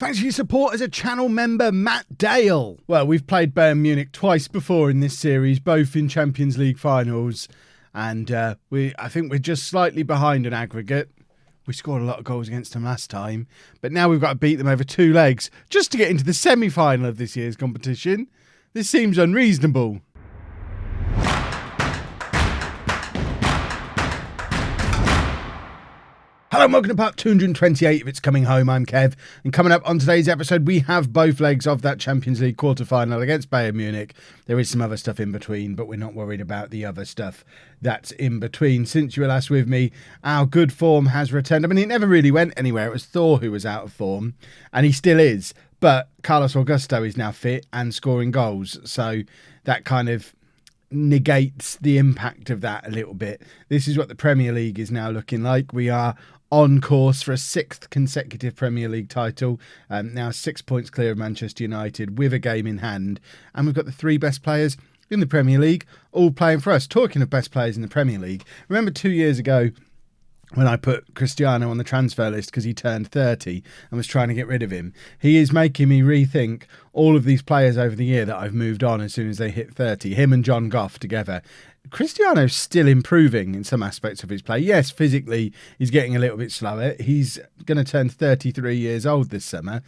Thanks for your support as a channel member, Matt Dale. Well, we've played Bayern Munich twice before in this series, both in Champions League finals. And I think we're just slightly behind on aggregate. We scored a lot of goals against them last time. But now we've got to beat them over two legs just to get into the semi-final of this year's competition. This seems unreasonable. Hello and welcome to part 228 of It's Coming Home. I'm Kev, and coming up on today's episode we have both legs of that Champions League quarter-final against Bayern Munich. There is some other stuff in between, but we're not worried about the other stuff that's in between. Since you were last with me, our good form has returned. I mean, it never really went anywhere. It was Thor who was out of form, and he still is, but Carlos Augusto is now fit and scoring goals, so that kind of negates the impact of that a little bit. This is what the Premier League is now looking like. We are on course for a sixth consecutive Premier League title, now 6 points clear of Manchester United with a game in hand, and we've got the three best players in the Premier League all playing for us. Talking of best players in the Premier League, remember 2 years ago when I put Cristiano on the transfer list because he turned 30 and was trying to get rid of him? He is making me rethink all of these players over the year that I've moved on as soon as they hit 30. Him and John Goff together. Cristiano's still improving in some aspects of his play. Yes, physically he's getting a little bit slower. He's going to turn 33 years old this summer,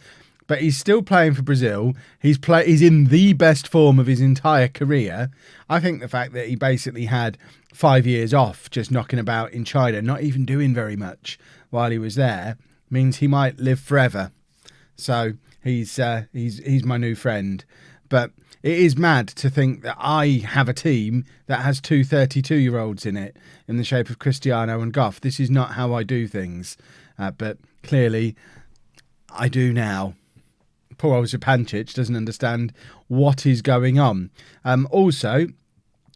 but he's still playing for Brazil. He's in the best form of his entire career. I think the fact that he basically had 5 years off just knocking about in China, not even doing very much while he was there, means he might live forever. So he's my new friend. But it is mad to think that I have a team that has two 32-year-olds in it in the shape of Cristiano and Goff. This is not how I do things, but clearly I do now. Poor old Zupancic doesn't understand what is going on. Also,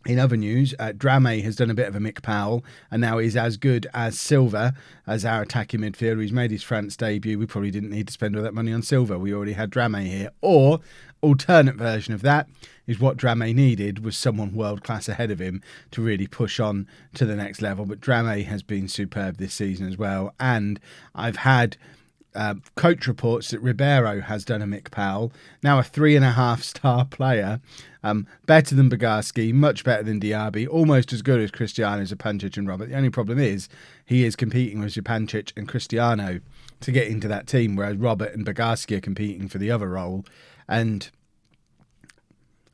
in other news, Drame has done a bit of a Mick Powell and now is as good as Silva as our attacking midfielder. He's made his France debut. We probably didn't need to spend all that money on Silva. We already had Drame here. Or, alternate version of that is what Drame needed was someone world-class ahead of him to really push on to the next level. But Drame has been superb this season as well. And I've had coach reports that Ribeiro has done a Mick Powell, now a 3.5-star player, better than Bogarski, much better than Diaby, almost as good as Cristiano, Zupancic and Robert. The only problem is he is competing with Zupancic and Cristiano to get into that team, whereas Robert and Bogarski are competing for the other role. And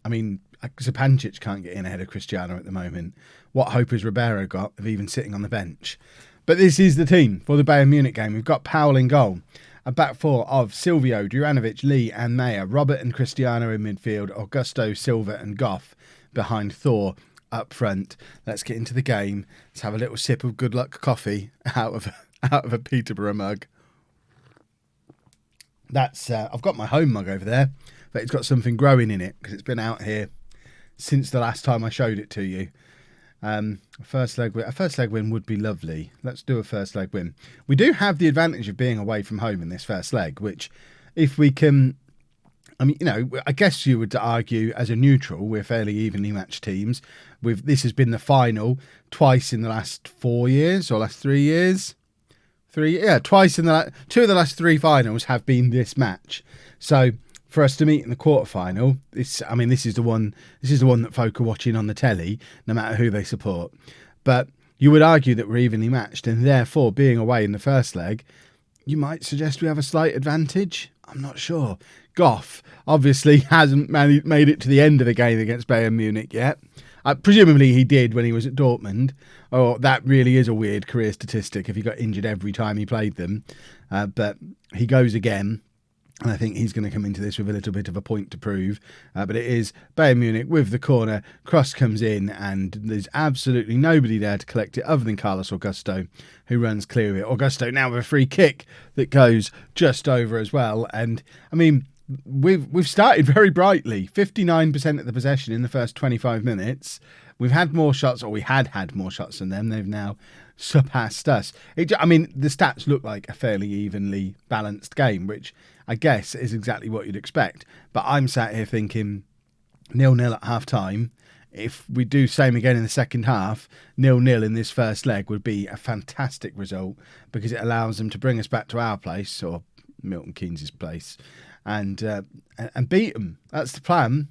I mean, Zupancic can't get in ahead of Cristiano at the moment. What hope has Ribeiro got of even sitting on the bench? But this is the team for the Bayern Munich game. We've got Powell in goal, a back four of Silvio, Juranovic, Lee and Meyer, Robert and Cristiano in midfield, Augusto, Silva and Goff behind Thor up front. Let's get into the game. Let's have a little sip of good luck coffee out of a Peterborough mug. That's I've got my home mug over there, but it's got something growing in it because it's been out here since the last time I showed it to you. A first leg win would be lovely. Let's do a first leg win. We do have the advantage of being away from home in this first leg, which if we can, I mean, you know, I guess you would argue as a neutral, we're fairly evenly matched teams. This has been the final twice in the last 4 years or last 3 years. Twice in two of the last three finals have been this match. So for us to meet in the quarterfinal, this is the one that folk are watching on the telly, no matter who they support. But you would argue that we're evenly matched, and therefore, being away in the first leg, you might suggest we have a slight advantage. I'm not sure. Goff obviously hasn't made it to the end of the game against Bayern Munich yet. Presumably he did when he was at Dortmund. Oh, that really is a weird career statistic if he got injured every time he played them. But he goes again. And I think he's going to come into this with a little bit of a point to prove. But it is Bayern Munich with the corner. Cross comes in and there's absolutely nobody there to collect it other than Carlos Augusto, who runs clear of it. Augusto now with a free kick that goes just over as well. And, I mean, we've started very brightly. 59% of the possession in the first 25 minutes. We've had more shots, or we had more shots than them. They've now surpassed us. The stats look like a fairly evenly balanced game, which I guess is exactly what you'd expect. But I'm sat here thinking 0-0 at half time. If we do same again in the second half, 0-0 in this first leg would be a fantastic result because it allows them to bring us back to our place, or Milton Keynes' place, and beat them. That's the plan.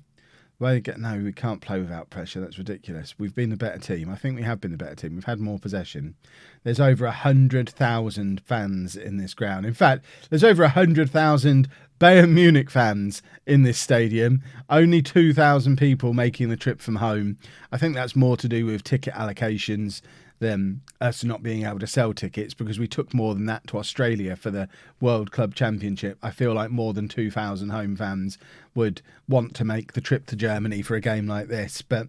No, we can't play without pressure. That's ridiculous. We've been the better team. I think we have been the better team. We've had more possession. There's over 100,000 fans in this ground. In fact, there's over 100,000 Bayern Munich fans in this stadium. Only 2,000 people making the trip from home. I think that's more to do with ticket allocations than us not being able to sell tickets, because we took more than that to Australia for the World Club Championship. I feel like more than 2,000 home fans would want to make the trip to Germany for a game like this. But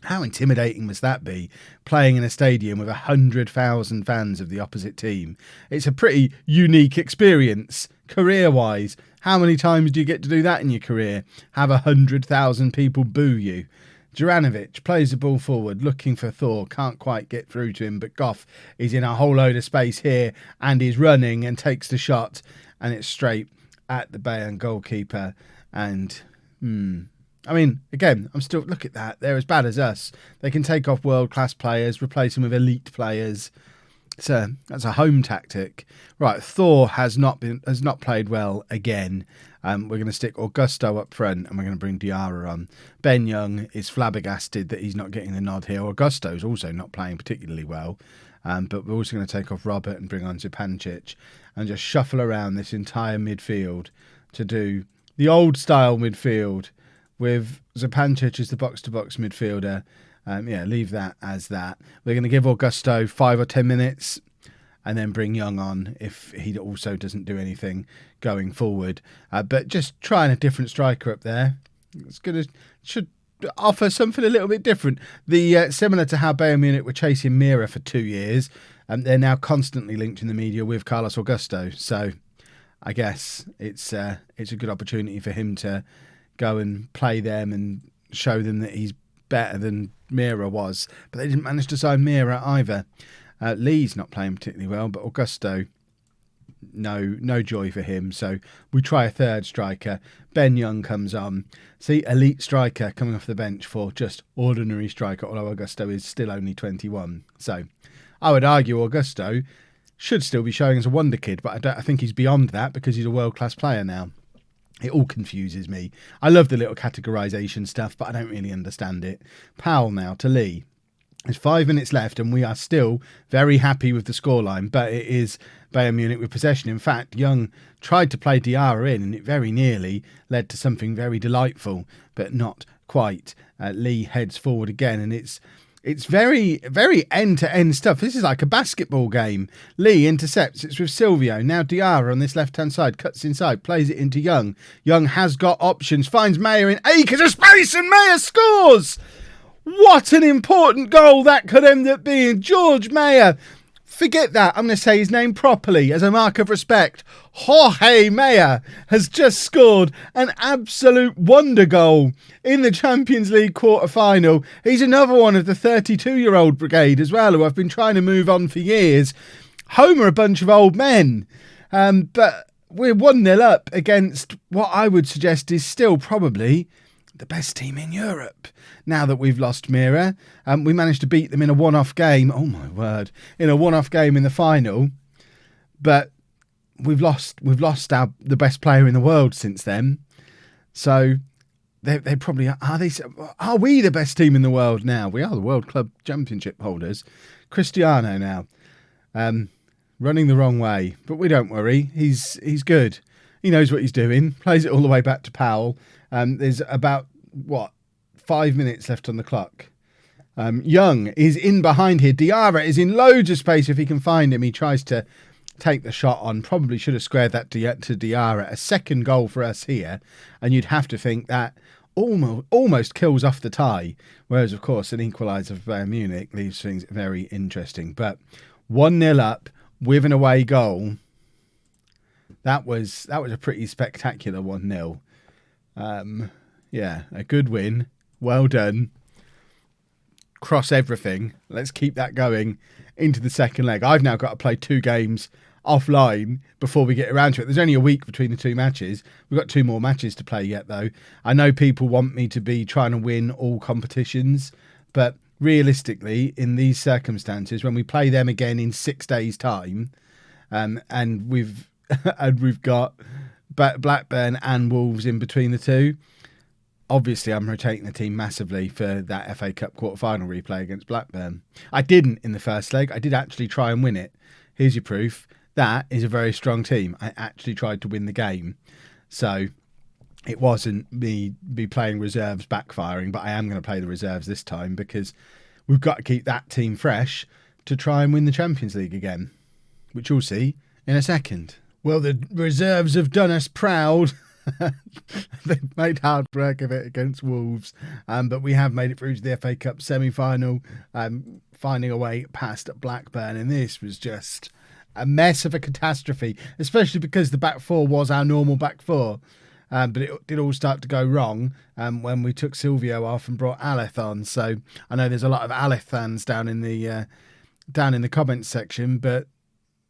how intimidating must that be, playing in a stadium with 100,000 fans of the opposite team? It's a pretty unique experience, career-wise. How many times do you get to do that in your career? Have 100,000 people boo you? Juranovic plays the ball forward, looking for Thor, can't quite get through to him, but Goff is in a whole load of space here and he's running and takes the shot, and it's straight at the Bayern goalkeeper. And, I mean, again, look at that. They're as bad as us. They can take off world-class players, replace them with elite players. That's a home tactic. Right, Thor has not played well again. We're going to stick Augusto up front and we're going to bring Diarra on. Ben Young is flabbergasted that he's not getting the nod here. Augusto's also not playing particularly well. But we're also going to take off Robert and bring on Zupancic and just shuffle around this entire midfield to do the old style midfield with Zupancic as the box-to-box midfielder. Leave that as that. We're going to give Augusto 5 or 10 minutes and then bring Young on if he also doesn't do anything going forward. But just trying a different striker up there. Should offer something a little bit different. Similar to how Bayern Munich were chasing Mira for 2 years, they're now constantly linked in the media with Carlos Augusto. So I guess it's a good opportunity for him to go and play them and show them that he's better than Mira was. But they didn't manage to sign Mira either. Lee's not playing particularly well, but Augusto, no joy for him. So we try a third striker. Ben Young comes on. See, elite striker coming off the bench for just ordinary striker, although Augusto is still only 21. So I would argue Augusto should still be showing as a wonder kid, but I think he's beyond that because he's a world-class player now. It all confuses me. I love the little categorisation stuff, but I don't really understand it. Powell now to Lee. There's 5 minutes left and we are still very happy with the scoreline, but it is Bayern Munich with possession. In fact, Young tried to play Diarra in and it very nearly led to something very delightful, but not quite. Lee heads forward again and it's very, very end-to-end stuff. This is like a basketball game. Lee intercepts. It's with Silvio. Now Diarra on this left-hand side. Cuts inside. Plays it into Young. Young has got options. Finds Mayer in acres of space and Mayer scores! What an important goal that could end up being. George Mayer. Forget that. I'm going to say his name properly as a mark of respect. Jorge Mayer has just scored an absolute wonder goal in the Champions League quarter-final. He's another one of the 32-year-old brigade as well, who I've been trying to move on for years. Home are a bunch of old men. But we're 1-0 up against what I would suggest is still probably the best team in Europe. Now that we've lost Mira, we managed to beat them in a one-off game. Oh my word! In a one-off game in the final, but we've lost the best player in the world since then. So they probably are we the best team in the world now? We are the World Club Championship holders. Cristiano now, running the wrong way, but we don't worry. He's good. He knows what he's doing. Plays it all the way back to Powell. There's about 5 minutes left on the clock. Young is in behind here. Diarra is in loads of space if he can find him. He tries to take the shot on. Probably should have squared that to Diarra. A second goal for us here. And you'd have to think that almost kills off the tie. Whereas, of course, an equaliser for Bayern Munich leaves things very interesting. But 1-0 up with an away goal. That was a pretty spectacular 1-0. A good win. Well done. Cross everything. Let's keep that going into the second leg. I've now got to play 2 games offline before we get around to it. There's only a week between the 2 matches. We've got 2 more matches to play yet, though. I know people want me to be trying to win all competitions, but realistically, in these circumstances, when we play them again in 6 days' time, and we've and we've got Blackburn and Wolves in between the two. Obviously, I'm rotating the team massively for that FA Cup quarter-final replay against Blackburn. I didn't in the first leg. I did actually try and win it. Here's your proof. That is a very strong team. I actually tried to win the game. So it wasn't me playing reserves backfiring, but I am going to play the reserves this time because we've got to keep that team fresh to try and win the Champions League again, which you'll see in a second. Well, the reserves have done us proud. They've made hard work of it against Wolves, but we have made it through to the FA Cup semi-final, finding a way past Blackburn, and this was just a mess of a catastrophe, especially because the back four was our normal back four. But it did all start to go wrong when we took Silvio off and brought Aleth on. So I know there's a lot of Aleth fans down in the comments section, but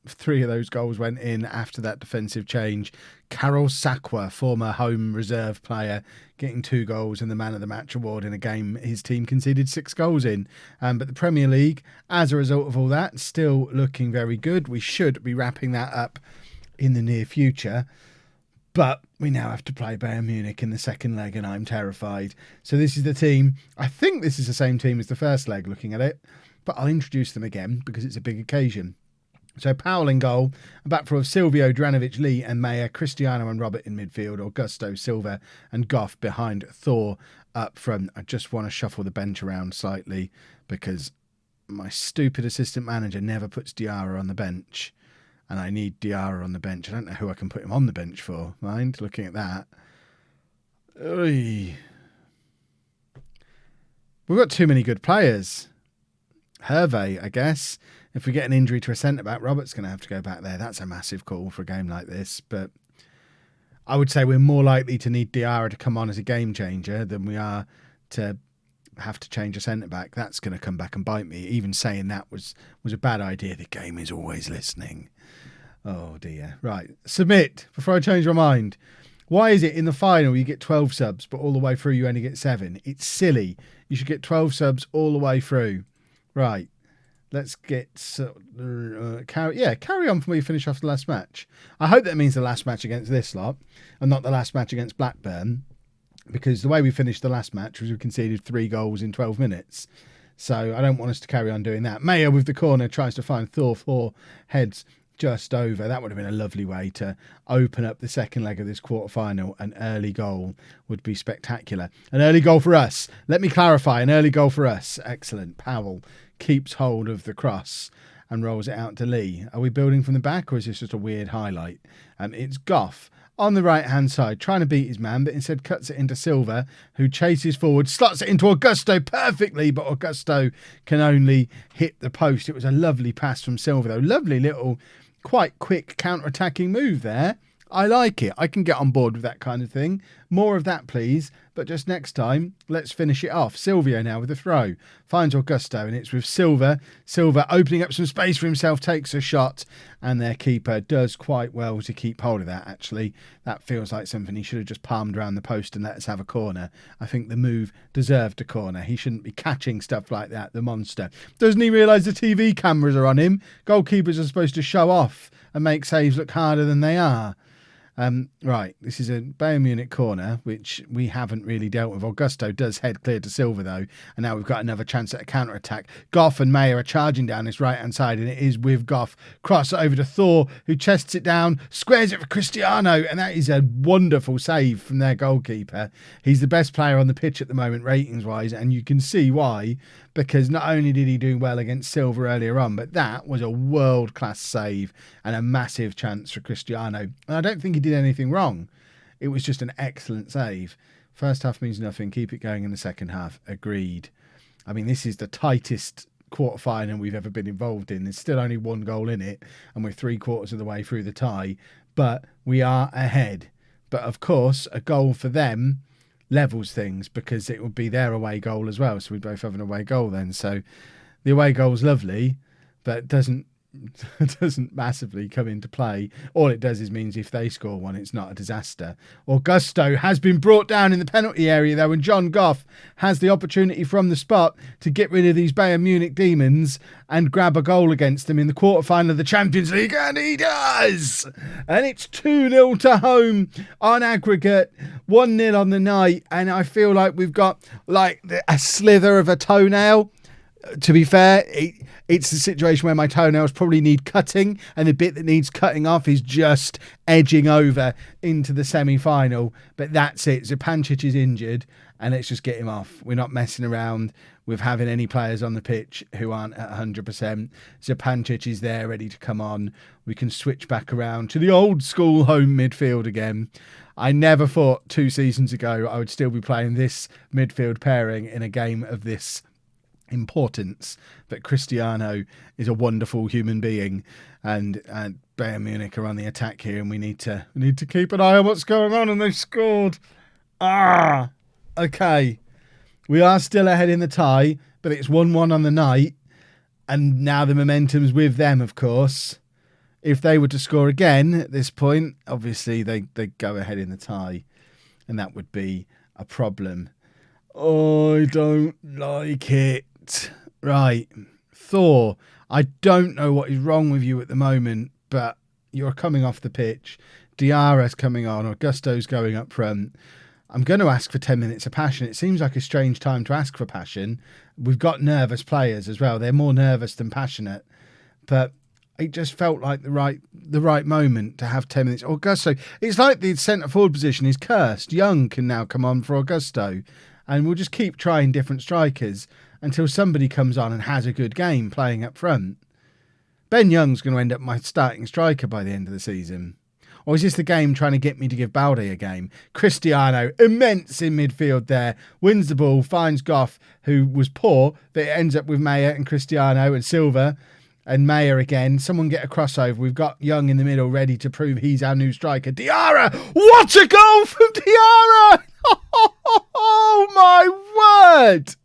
3 of those goals went in after that defensive change. Karol Sakwa, former home reserve player, getting 2 goals and the man of the match award in a game his team conceded 6 goals in. But the Premier League, as a result of all that, still looking very good. We should be wrapping that up in the near future. But we now have to play Bayern Munich in the second leg, and I'm terrified. So this is the team. I think this is the same team as the first leg, looking at it. But I'll introduce them again because it's a big occasion. So Powell in goal, a back four of Silvio, Dranovic, Lee and Mayer, Cristiano and Robert in midfield, Augusto, Silva and Goff behind Thor up front. I just want to shuffle the bench around slightly because my stupid assistant manager never puts Diarra on the bench. And I need Diarra on the bench. I don't know who I can put him on the bench for. Mind looking at that. Oy. We've got too many good players. Hervé, I guess. If we get an injury to a centre-back, Robert's going to have to go back there. That's a massive call for a game like this. But I would say we're more likely to need Diarra to come on as a game changer than we are to have to change a centre-back. That's going to come back and bite me. Even saying that was a bad idea. The game is always listening. Oh, dear. Right. Submit, before I change my mind. Why is it in the final you get 12 subs, but all the way through you only get 7? It's silly. You should get 12 subs all the way through. Right. Let's get... carry on from where you finish off the last match. I hope that means the last match against this lot and not the last match against Blackburn, because the way we finished the last match was we conceded 3 goals in 12 minutes. So I don't want us to carry on doing that. Mayer with the corner tries to find Thor 4 heads just over. That would have been a lovely way to open up the second leg of this quarter-final. An early goal would be spectacular. An early goal for us. Let me clarify. An early goal for us. Excellent. Powell keeps hold of the cross and rolls it out to Lee. Are we building from the back, or is this just a weird highlight? It's Goff on the right-hand side, trying to beat his man, but instead cuts it into Silva, who chases forward, slots it into Augusto perfectly, but Augusto can only hit the post. It was a lovely pass from Silva, though. Lovely little, quite quick counter-attacking move there. I like it. I can get on board with that kind of thing. More of that, please. But just next time, let's finish it off. Silvio now with a throw. Finds Augusto, and it's with Silva. Silva opening up some space for himself, takes a shot, and their keeper does quite well to keep hold of that, actually. That feels like something he should have just palmed around the post and let us have a corner. I think the move deserved a corner. He shouldn't be catching stuff like that, the monster. Doesn't he realise the TV cameras are on him? Goalkeepers are supposed to show off and make saves look harder than they are. Right, this is a Bayern Munich corner, which we haven't really dealt with. Augusto does head clear to Silva, though, and now we've got another chance at a counter-attack. Goff and Mayer are charging down this right-hand side, and it is with Goff. Cross over to Thor, who chests it down, squares it for Cristiano, and that is a wonderful save from their goalkeeper. He's the best player on the pitch at the moment, ratings-wise, and you can see why, because not only did he do well against Silva earlier on, but that was a world-class save and a massive chance for Cristiano. And I don't think he did anything wrong. It was just an excellent save. First half means nothing. Keep it going in the second half. Agreed. I mean, this is the tightest quarter-final we've ever been involved in. There's still only 1 goal in it, and we're 3/4 of the way through the tie. But we are ahead. But, of course, a goal for them levels things because it would be their away goal as well. So we'd both have an away goal then. So the away goal's lovely, but it doesn't doesn't massively come into play. All it does is means if they score one, it's not a disaster. Augusto has been brought down in the penalty area though, and John Goff has the opportunity from the spot to get rid of these Bayern Munich demons and grab a goal against them in the quarterfinal of the Champions League, and he does! And it's 2-0 to home on aggregate, 1-0 on the night, and I feel like we've got like a slither of a toenail. To be fair, it's a situation where my toenails probably need cutting, and the bit that needs cutting off is just edging over into the semi-final. But that's it. Zupancic is injured, and let's just get him off. We're not messing around with having any players on the pitch who aren't at 100%. Zupancic is there, ready to come on. We can switch back around to the old school home midfield again. I never thought 2 seasons ago I would still be playing this midfield pairing in a game of this importance, but Cristiano is a wonderful human being, and Bayern Munich are on the attack here, and we need to keep an eye on what's going on, and they've scored. Okay, we are still ahead in the tie, but it's 1-1 on the night, and now the momentum's with them, of course. If they were to score again at this point, obviously they go ahead in the tie, and that would be a problem. I don't like it. Right, Thor, I don't know what is wrong with you at the moment, but you're coming off the pitch. Diarra's coming on, Augusto's going up front. I'm going to ask for 10 minutes of passion. It seems like a strange time to ask for passion. We've got nervous players as well. They're more nervous than passionate, but it just felt like the right moment to have 10 minutes. Augusto, it's like the centre forward position is cursed. Young can now come on for Augusto, and we'll just keep trying different strikers until somebody comes on and has a good game playing up front. Ben Young's going to end up my starting striker by the end of the season. Or is this the game trying to get me to give Balde a game? Cristiano, immense in midfield there, wins the ball, finds Goff, who was poor, but it ends up with Mayer and Cristiano and Silva and Mayer again. Someone get a crossover. We've got Young in the middle ready to prove he's our new striker. Diarra! What a goal from Diarra! Oh my word!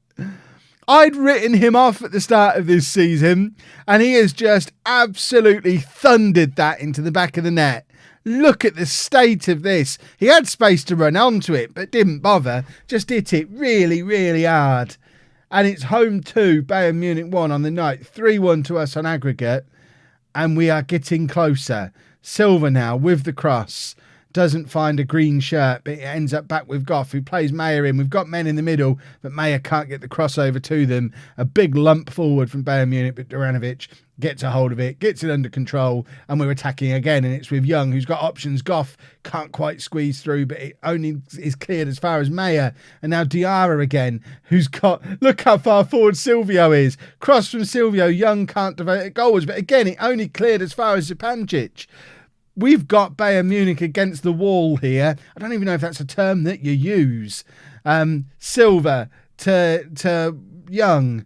I'd written him off at the start of this season, and he has just absolutely thundered that into the back of the net. Look at the state of this. He had space to run onto it, but didn't bother. Just hit it really, really hard. And it's home 2, Bayern Munich 1 on the night. 3-1 to us on aggregate, and we are getting closer. Silva now with the cross. Doesn't find a green shirt, but it ends up back with Goff, who plays Mayer in. We've got men in the middle, but Mayer can't get the crossover to them. A big lump forward from Bayern Munich, but Duranovic gets a hold of it, gets it under control, and we're attacking again, and it's with Young, who's got options. Goff can't quite squeeze through, but it only is cleared as far as Mayer. And now Diarra again, who's got... Look how far forward Silvio is. Cross from Silvio. Young can't devote it goals, but again, it only cleared as far as Zupancic. We've got Bayern Munich against the wall here. I don't even know if that's a term that you use. Silva to Young.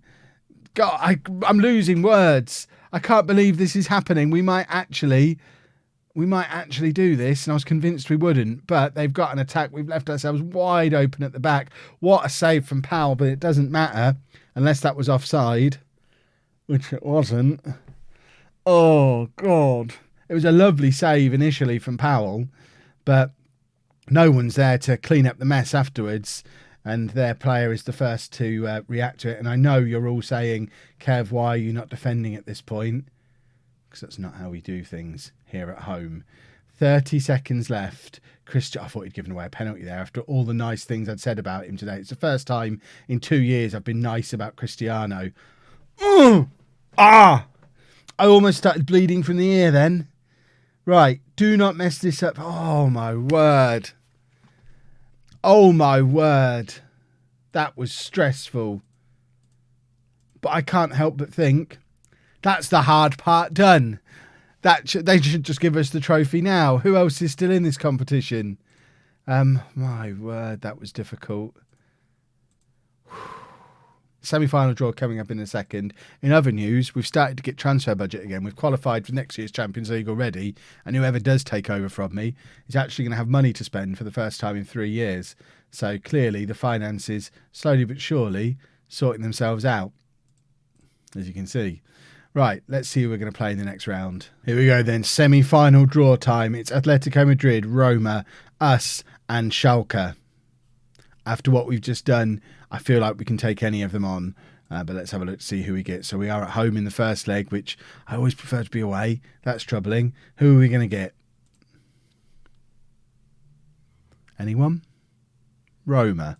God, I'm losing words. I can't believe this is happening. We might actually do this, and I was convinced we wouldn't. But they've got an attack. We've left ourselves wide open at the back. What a save from Powell, but it doesn't matter unless that was offside, which it wasn't. Oh, God. It was a lovely save initially from Powell, but no one's there to clean up the mess afterwards, and their player is the first to react to it. And I know you're all saying, Kev, why are you not defending at this point? Because that's not how we do things here at home. 30 seconds left. I thought he'd given away a penalty there after all the nice things I'd said about him today. It's the first time in 2 years I've been nice about Cristiano. I almost started bleeding from the ear then. Right, do not mess this up. Oh, my word. Oh, my word. That was stressful. But I can't help but think that's the hard part done. They should just give us the trophy now. Who else is still in this competition? My word, that was difficult. Semi-final draw coming up in a second. In other news, we've started to get transfer budget again. We've qualified for next year's Champions League already, and whoever does take over from me is actually going to have money to spend for the first time in 3 years. So clearly the finances, slowly but surely, sorting themselves out, as you can see. Right, let's see who we're going to play in the next round. Here we go then, semi-final draw time. It's Atletico Madrid, Roma, us and Schalke. After what we've just done, I feel like we can take any of them on. But let's have a look to see who we get. So we are at home in the first leg, which I always prefer to be away. That's troubling. Who are we going to get? Anyone? Roma.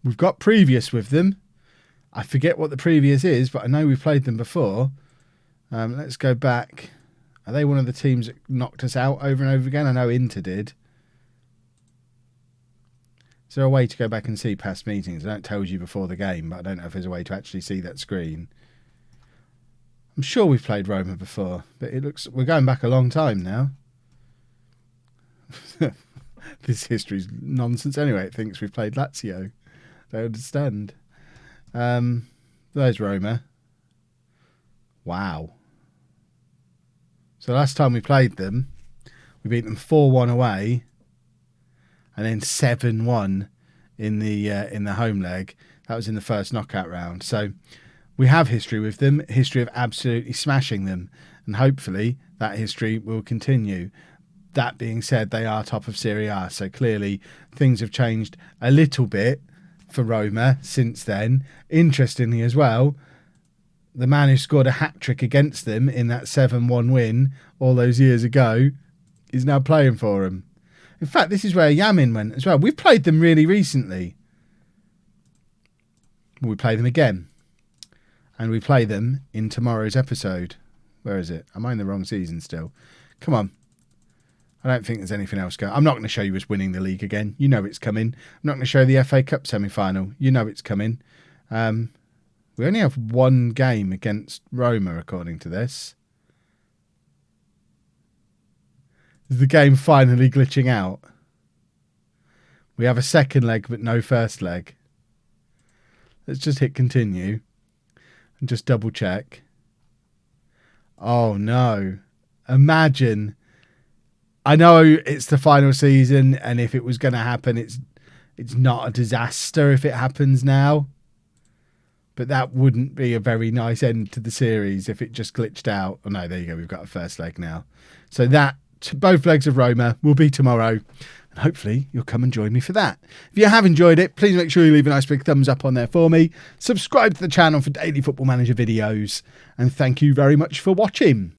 We've got previous with them. I forget what the previous is, but I know we've played them before. Let's go back. Are they one of the teams that knocked us out over and over again? I know Inter did. Is there a way to go back and see past meetings? I know it tells you before the game, but I don't know if there's a way to actually see that screen. I'm sure we've played Roma before, but it looks we're going back a long time now. This history's nonsense anyway. It thinks we've played Lazio. I don't understand. There's Roma. Wow. So last time we played them, we beat them 4-1 away, and then 7-1 in the home leg. That was in the first knockout round. So we have history with them, history of absolutely smashing them, and hopefully that history will continue. That being said, they are top of Serie A, so clearly things have changed a little bit for Roma since then. Interestingly as well, the man who scored a hat-trick against them in that 7-1 win all those years ago is now playing for them. In fact, this is where Yamin went as well. We've played them really recently. We play them again. And we play them in tomorrow's episode. Where is it? Am I in the wrong season still? Come on. I don't think there's anything else going. I'm not going to show you us winning the league again. You know it's coming. I'm not going to show you the FA Cup semi-final. You know it's coming. We only have one game against Roma, according to this. Is the game finally glitching out? We have a second leg, but no first leg. Let's just hit continue and just double check. Oh, no. Imagine. I know it's the final season, and if it was going to happen, it's not a disaster if it happens now. But that wouldn't be a very nice end to the series if it just glitched out. Oh, no, there you go. We've got a first leg now. So that, both legs of Roma will be tomorrow. And hopefully you'll come and join me for that. If you have enjoyed it, please make sure you leave a nice big thumbs up on there for me. Subscribe to the channel for daily Football Manager videos. And thank you very much for watching.